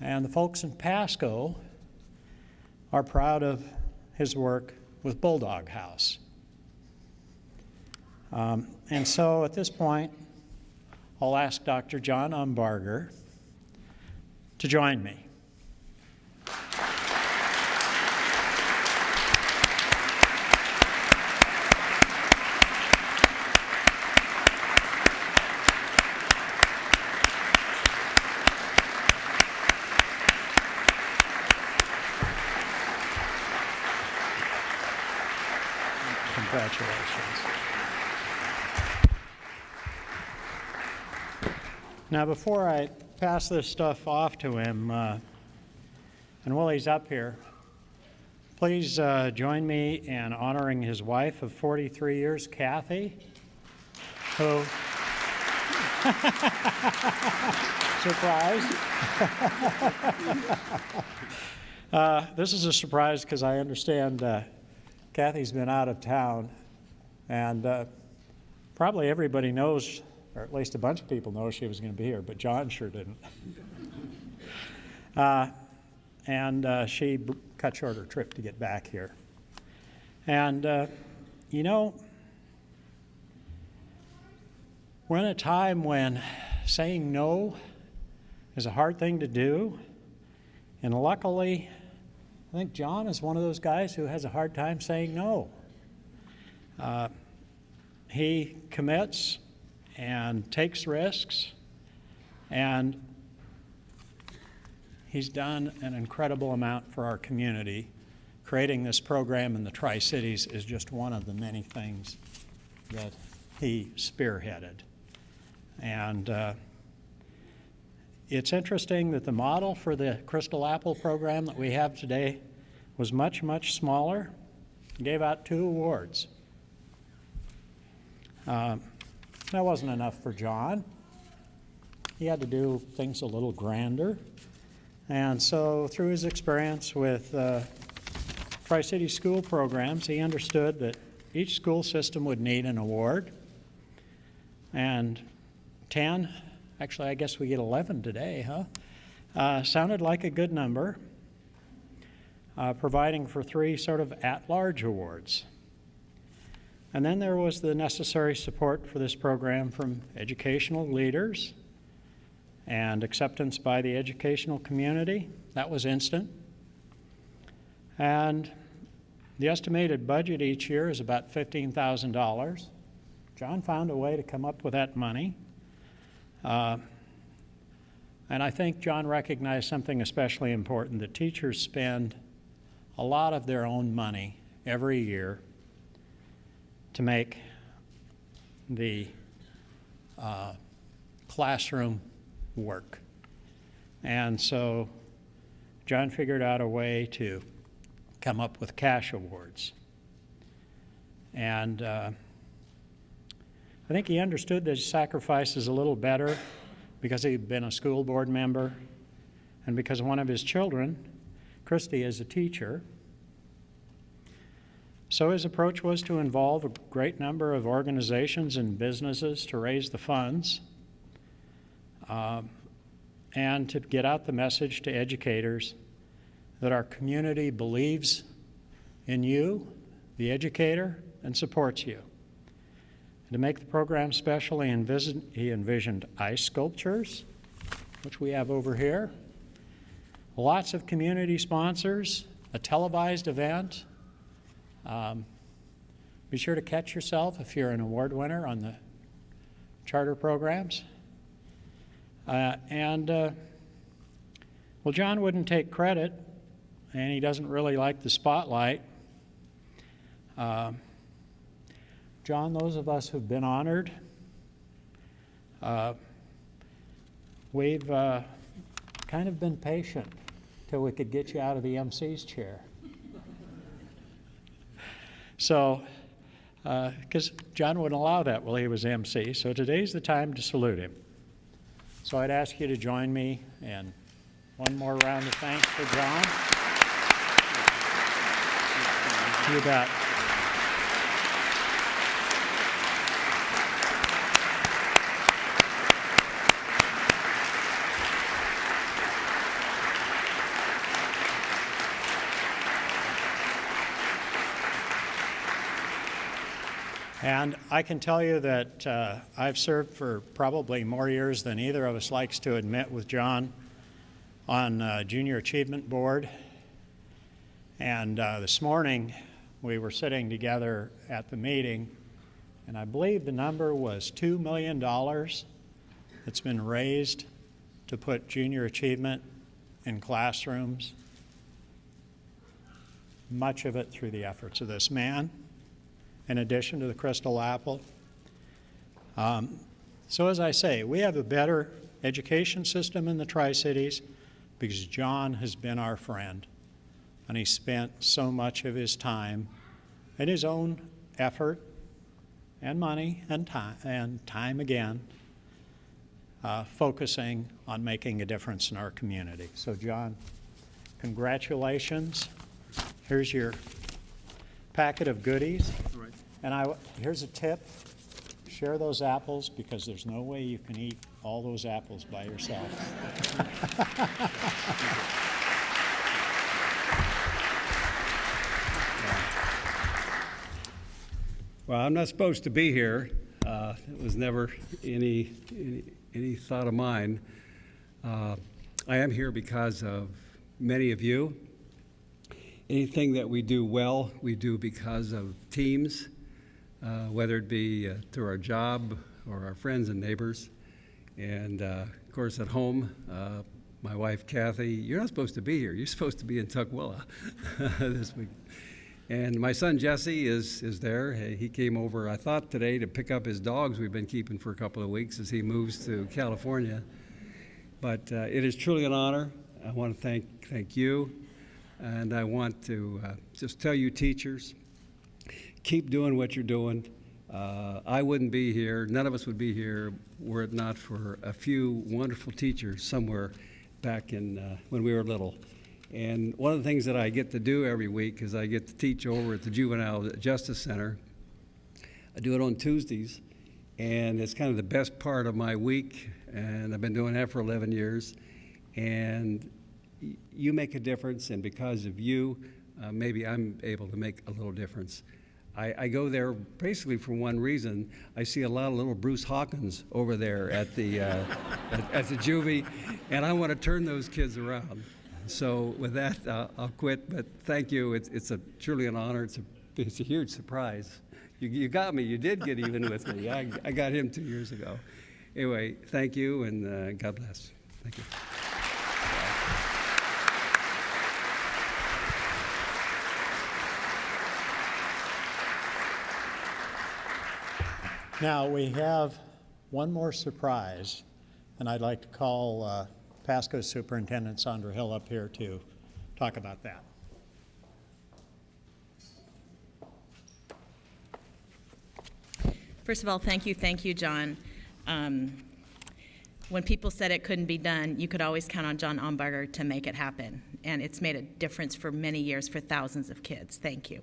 And the folks in Pasco are proud of his work with Bulldog House. And so at this point, I'll ask Dr. John Umbarger to join me. Congratulations. Now, before I pass this stuff off to him, and while he's up here, please join me in honoring his wife of 43 years, Kathy, who, surprise. This is a surprise because I understand Kathy's been out of town, and probably everybody knows, or at least a bunch of people know she was going to be here, but John sure didn't. And she cut short her trip to get back here. And, you know, we're in a time when saying no is a hard thing to do, and luckily, I think John is one of those guys who has a hard time saying no. He commits and takes risks, and he's done an incredible amount for our community. Creating this program in the Tri-Cities is just one of the many things that he spearheaded. And it's interesting that the model for the Crystal Apple program that we have today was much, much smaller. It gave out 2 awards. That wasn't enough for John. He had to do things a little grander. And so through his experience with Tri-City school programs, he understood that each school system would need an award. And 10, actually I guess we get 11 today, huh? Sounded like a good number, providing for 3 sort of at-large awards. And then there was the necessary support for this program from educational leaders and acceptance by the educational community. That was instant. And the estimated budget each year is about $15,000. John found a way to come up with that money. And I think John recognized something especially important, that teachers spend a lot of their own money every year to make the classroom work. And so John figured out a way to come up with cash awards. And I think he understood the sacrifices a little better because he'd been a school board member and because one of his children, Christy, is a teacher. So his approach was to involve a great number of organizations and businesses to raise the funds and to get out the message to educators that our community believes in you, the educator, and supports you. To make the program special, he envisioned ice sculptures, which we have over here, lots of community sponsors, a televised event. Be sure to catch yourself if you're an award winner on the charter programs. Well, John wouldn't take credit, and he doesn't really like the spotlight. John, those of us who've been honored, we've kind of been patient till we could get you out of the MC's chair. So, because John wouldn't allow that while he was MC, so today's the time to salute him. So I'd ask you to join me in one more round of thanks for John. You bet. And I can tell you that I've served for probably more years than either of us likes to admit with John on Junior Achievement Board. And this morning we were sitting together at the meeting, and I believe the number was $2 million that's been raised to put junior achievement in classrooms, much of it through the efforts of this man, in addition to the Crystal Apple. So as I say, we have a better education system in the Tri-Cities because John has been our friend, and he spent so much of his time and his own effort and money and time again focusing on making a difference in our community. So John, congratulations. Here's your packet of goodies. All right. And here's a tip. Share those apples because there's no way you can eat all those apples by yourself. Well, I'm not supposed to be here. It was never any thought of mine. I am here because of many of you. Anything that we do well, we do because of teams, whether it be through our job or our friends and neighbors. And of course, at home, my wife Kathy, you're not supposed to be here. You're supposed to be in Tukwila this week. And my son Jesse is there. He came over, I thought today, to pick up his dogs we've been keeping for a couple of weeks as he moves to California. But it is truly an honor. I want to thank you. And I want to just tell you teachers, keep doing what you're doing. I wouldn't be here, none of us would be here were it not for a few wonderful teachers somewhere back in when we were little. And one of the things that I get to do every week is I get to teach over at the Juvenile Justice Center. I do it on Tuesdays, and it's kind of the best part of my week, and I've been doing that for 11 years. And you make a difference, and because of you, maybe I'm able to make a little difference. I go there basically for one reason. I see a lot of little Bruce Hawkins over there at the at the juvie, and I want to turn those kids around. So with that, I'll quit. But thank you. It's truly an honor. It's a huge surprise. You got me. You did get even with me. I got him 2 years ago. Anyway, thank you, and God bless. Thank you. Now we have one more surprise, and I'd like to call Pasco Superintendent Sandra Hill up here to talk about that. First of all, thank you, John. When people said it couldn't be done, you could always count on John Umbarger to make it happen, and it's made a difference for many years for thousands of kids. Thank you.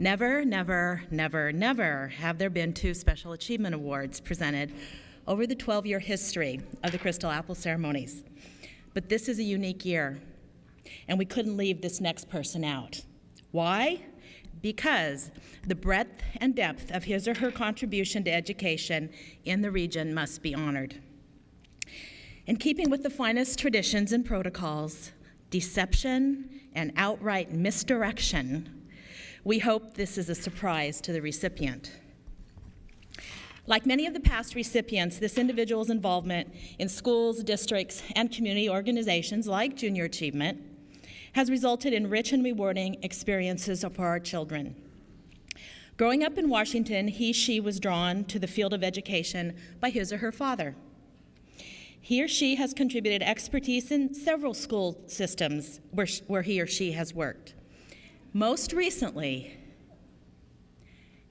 Never, never, never, never have there been 2 Special Achievement Awards presented over the 12-year history of the Crystal Apple ceremonies. But this is a unique year, and we couldn't leave this next person out. Why? Because the breadth and depth of his or her contribution to education in the region must be honored. In keeping with the finest traditions and protocols, deception and outright misdirection, we hope this is a surprise to the recipient. Like many of the past recipients, this individual's involvement in schools, districts, and community organizations like Junior Achievement has resulted in rich and rewarding experiences for our children. Growing up in Washington, she was drawn to the field of education by his or her father. He or she has contributed expertise in several school systems where he or she has worked. Most recently,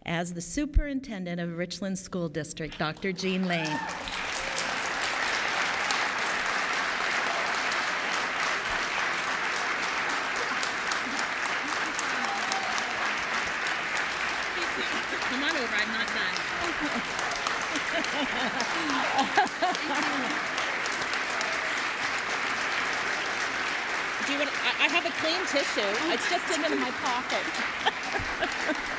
as the superintendent of Richland School District, Dr. Jean Lane. Come on over, I'm not done. Do you want? I have a clean tissue. It's just in my pocket.